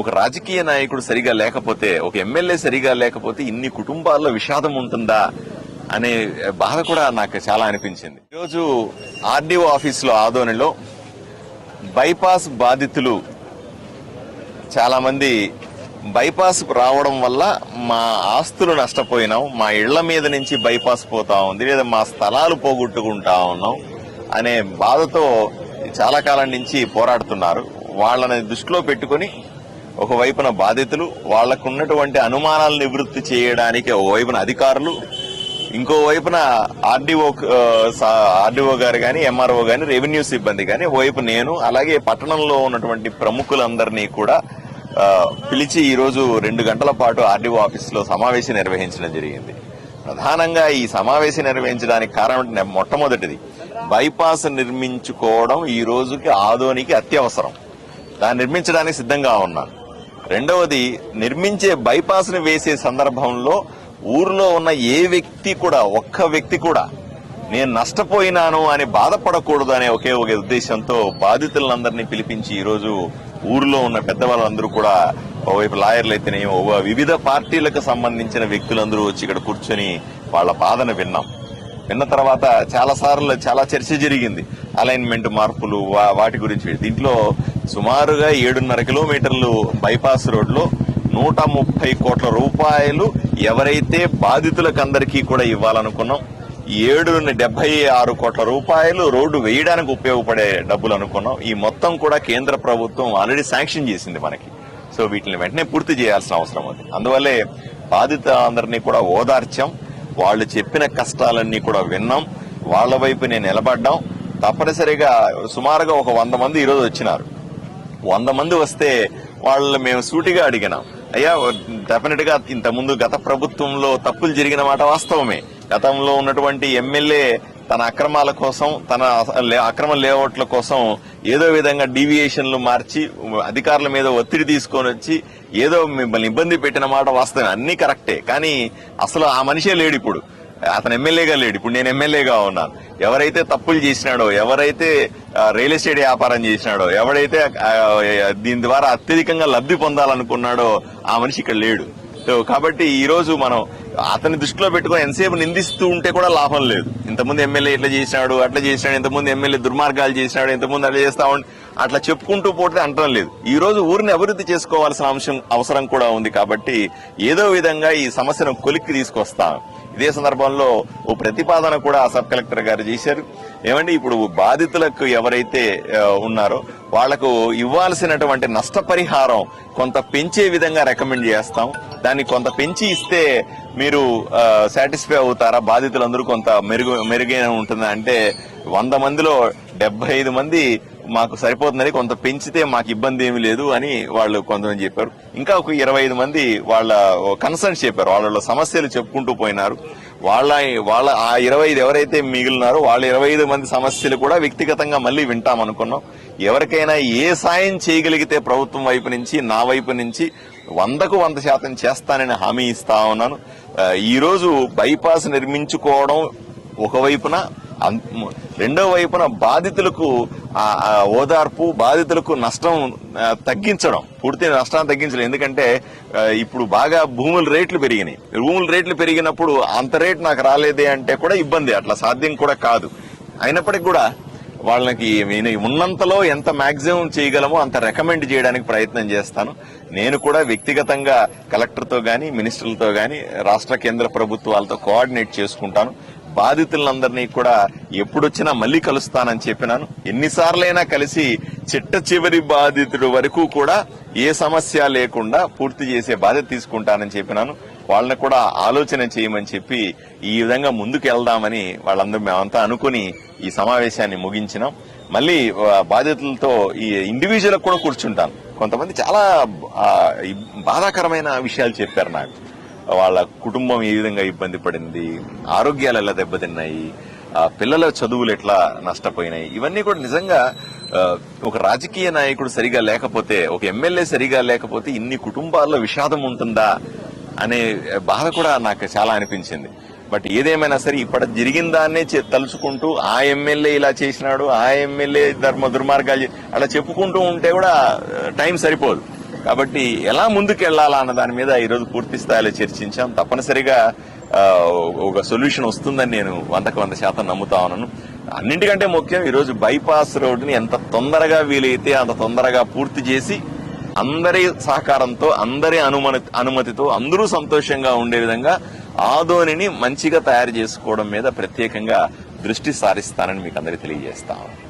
ఒక రాజకీయ నాయకుడు సరిగా లేకపోతే, ఒక ఎమ్మెల్యే సరిగా లేకపోతే ఇన్ని కుటుంబాల్లో విషాదం ఉంటుందా అనే బాధ కూడా నాకు చాలా అనిపించింది. ఈరోజు ఆర్డీఓ ఆఫీసులో ఆదోనిలో బైపాస్ బాధితులు చాలా మంది బైపాస్ రావడం వల్ల మా ఆస్తులు నష్టపోయినాం, మా ఇళ్ల మీద నుంచి బైపాస్ పోతా ఉంది, లేదా మా స్థలాలు పోగొట్టుకుంటా ఉన్నాం అనే బాధతో చాలా కాలం నుంచి పోరాడుతున్నారు. వాళ్ళని దృష్టిలో పెట్టుకుని ఒకవైపున బాధితులు, వాళ్లకున్నటువంటి అనుమానాలు నివృత్తి చేయడానికి ఒకవైపున అధికారులు, ఇంకోవైపున ఆర్డీఓ గారు గాని, ఎంఆర్ఓ గాని, రెవెన్యూ సిబ్బంది గాని, ఓవైపు నేను, అలాగే పట్టణంలో ఉన్నటువంటి ప్రముఖులందరినీ కూడా పిలిచి ఈరోజు 2 గంటల పాటు ఆర్డీఓ ఆఫీసులో సమావేశం నిర్వహించడం జరిగింది. ప్రధానంగా ఈ సమావేశం నిర్వహించడానికి కారణం మొట్టమొదటిది, బైపాస్ నిర్మించుకోవడం ఈ రోజుకి ఆదోనికి అత్యవసరం. దాన్ని నిర్మించడానికి సిద్ధంగా ఉన్నాను. రెండవది, నిర్మించే బైపాస్ ను వేసే సందర్భంలో ఊర్లో ఉన్న ఏ వ్యక్తి కూడా, ఒక్క వ్యక్తి కూడా నేను నష్టపోయినాను అని బాధపడకూడదు అనే ఒకే ఒక ఉద్దేశంతో బాధితులందరినీ పిలిపించి ఈరోజు ఊర్లో ఉన్న పెద్దవాళ్ళందరూ కూడా, ఓవైపు లాయర్లు అయితేనే, వివిధ పార్టీలకు సంబంధించిన వ్యక్తులందరూ వచ్చి ఇక్కడ కూర్చొని వాళ్ళ బాధను విన్న తర్వాత చాలా చర్చ జరిగింది. అలైన్మెంట్ మార్పులు, వాటి గురించి. దీంట్లో సుమారుగా 7.5 కిలోమీటర్లు బైపాస్ రోడ్లో 130 కోట్ల రూపాయలు ఎవరైతే బాధితులకందరికీ కూడా ఇవ్వాలనుకున్నాం, 76 కోట్ల రూపాయలు రోడ్డు వేయడానికి ఉపయోగపడే డబ్బులు అనుకున్నాం. ఈ మొత్తం కూడా కేంద్ర ప్రభుత్వం ఆల్రెడీ శాంక్షన్ చేసింది మనకి. సో వీటిని వెంటనే పూర్తి చేయాల్సిన అవసరం ఉంది. అందువల్లే బాధితులందరినీ కూడా ఓదార్చాం, వాళ్ళు చెప్పిన కష్టాలన్నీ కూడా విన్నాం, వాళ్ల వైపు నేను నిలబడ్డాం. తప్పనిసరిగా సుమారుగా ఒక 100 మంది ఈరోజు వచ్చినారు. 100 మంది వస్తే వాళ్ళు మేము సూటిగా అడిగినాం, అయ్యా డెఫినెట్ గా ఇంతకుముందు గత ప్రభుత్వంలో తప్పులు జరిగిన మాట వాస్తవమే. గతంలో ఉన్నటువంటి ఎమ్మెల్యే తన అక్రమాల కోసం, తన అక్రమ లేఅవుట్ల కోసం ఏదో విధంగా డీవియేషన్లు మార్చి అధికారుల మీద ఒత్తిడి తీసుకొని వచ్చి ఏదో మిమ్మల్ని ఇబ్బంది పెట్టిన మాట వాస్తవమే, అన్ని కరెక్టే. కానీ అసలు ఆ మనిషే లేడు ఇప్పుడు, అతను ఎమ్మెల్యేగా లేడు. ఇప్పుడు నేను ఎమ్మెల్యేగా ఉన్నాను. ఎవరైతే తప్పులు చేసినాడో, ఎవరైతే రియల్ ఎస్టేట్ వ్యాపారం చేసినాడో, ఎవరైతే దీని ద్వారా అత్యధికంగా లబ్ధి పొందాలనుకున్నాడో ఆ మనిషి ఇక్కడ లేడు. కాబట్టి ఈ రోజు మనం అతని దృష్టిలో పెట్టుకుని ఎంతసేపు నిందిస్తూ ఉంటే కూడా లాభం లేదు. ఇంతకుముందు ఎమ్మెల్యే ఇట్లా చేసినాడు, అట్లా చేసినాడు, ఇంతకుముందు ఎమ్మెల్యే దుర్మార్గాలు చేసినాడు, ఇంతకుముందు అట్లా చేస్తా అట్లా చెప్పుకుంటూ పోతే అంటం లేదు. ఈ రోజు ఊరిని అభివృద్ధి చేసుకోవాల్సిన అవసరం కూడా ఉంది. కాబట్టి ఏదో విధంగా ఈ సమస్యను కొలిక్కి తీసుకొస్తాం. ఇదే సందర్భంలో ఓ ప్రతిపాదన కూడా సబ్ కలెక్టర్ గారు చేశారు. ఏమంటే ఇప్పుడు బాధితులకు ఎవరైతే ఉన్నారో వాళ్లకు ఇవ్వాల్సినటువంటి నష్టపరిహారం కొంత పెంచే విధంగా రికమెండ్ చేస్తాం. దాన్ని కొంత పెంచి ఇస్తే మీరు సాటిస్ఫై అవుతారా, బాధితులందరూ కొంత మెరుగైన ఉంటుందా అంటే 100 మందిలో 75 మంది మాకు సరిపోతుందని, కొంత పెంచితే మాకు ఇబ్బంది ఏమీ లేదు అని వాళ్ళు కొంతమంది చెప్పారు. ఇంకా ఒక 25 మంది వాళ్ళ కన్సర్న్స్ చెప్పారు, వాళ్ళ సమస్యలు చెప్పుకుంటూ పోయినారు. వాళ్ళ ఆ 25 ఎవరైతే మిగిలినారో వాళ్ళ 25 మంది సమస్యలు కూడా వ్యక్తిగతంగా మళ్లీ వింటామనుకున్నాం. ఎవరికైనా ఏ సాయం చేయగలిగితే ప్రభుత్వం వైపు నుంచి, నా వైపు నుంచి 100కు 100% చేస్తానని హామీ ఇస్తా ఉన్నాను. ఈ రోజు బైపాస్ నిర్మించుకోవడం ఒకవైపున, రెండో వైపున బాధితులకు ఓదార్పు, బాధితులకు నష్టం తగ్గించడం, పూర్తి నష్టాన్ని తగ్గించడం. ఎందుకంటే ఇప్పుడు బాగా భూముల రేట్లు పెరిగినాయి. భూముల రేట్లు పెరిగినప్పుడు అంత రేటు నాకు రాలేదే అంటే కూడా ఇబ్బంది, అట్లా సాధ్యం కూడా కాదు. అయినప్పటికీ కూడా వాళ్ళకి ఉన్నంతలో ఎంత మాక్సిమం చేయగలమో అంత రికమెండ్ చేయడానికి ప్రయత్నం చేస్తాను. నేను కూడా వ్యక్తిగతంగా కలెక్టర్తో గాని, మినిస్టర్లతో గాని, రాష్ట్ర కేంద్ర ప్రభుత్వాలతో కోఆర్డినేట్ చేసుకుంటాను. బాధితులందరినీ కూడా ఎప్పుడొచ్చినా మళ్లీ కలుస్తానని చెప్పినాను. ఎన్నిసార్లైనా కలిసి చిట్ట చివరి బాధితుడి వరకు కూడా ఏ సమస్య లేకుండా పూర్తి చేసే బాధ్యత తీసుకుంటానని చెప్పినాను. వాళ్ళని కూడా ఆలోచన చేయమని చెప్పి ఈ విధంగా ముందుకు వెళ్దామని వాళ్ళందరూ మేమంతా అనుకుని ఈ సమావేశాన్ని ముగించినాం. మళ్లీ బాధితులతో ఈ ఇండివిజువల్ కూడా కూర్చుంటాను. కొంతమంది చాలా బాధాకరమైన విషయాలు చెప్పారు నాకు. వాళ్ళ కుటుంబం ఏ విధంగా ఇబ్బంది పడింది, ఆరోగ్యాలు ఎలా దెబ్బతిన్నాయి, పిల్లల చదువులు ఎట్లా నష్టపోయినాయి, ఇవన్నీ కూడా నిజంగా ఒక రాజకీయ నాయకుడు సరిగా లేకపోతే, ఒక ఎమ్మెల్యే సరిగా లేకపోతే ఇన్ని కుటుంబాల్లో విషాదం ఉంటుందా అనే బాధ కూడా నాకు చాలా అనిపించింది. బట్ ఏదేమైనా సరే ఇప్పటి జరిగిన దాన్నే తలుచుకుంటూ ఆ ఎమ్మెల్యే ఇలా చేసినాడు, ఆ ఎమ్మెల్యే దుర్మార్గాలు అలా చెప్పుకుంటూ ఉంటే కూడా టైం సరిపోదు. కాబట్టి ఎలా ముందుకెళ్లాలా అన్న దాని మీద ఈరోజు పూర్తి స్థాయిలో చర్చించాం. తప్పనిసరిగా ఒక సొల్యూషన్ వస్తుందని నేను 100% నమ్ముతా ఉన్నాను. అన్నింటికంటే ముఖ్యం ఈరోజు బైపాస్ రోడ్డుని ఎంత తొందరగా వీలైతే అంత తొందరగా పూర్తి చేసి అందరి సహకారంతో, అందరి అనుమతితో అందరూ సంతోషంగా ఉండే విధంగా ఆదోనిని మంచిగా తయారు చేసుకోవడం మీద ప్రత్యేకంగా దృష్టి సారిస్తానని మీకు అందరికీ తెలియజేస్తాను.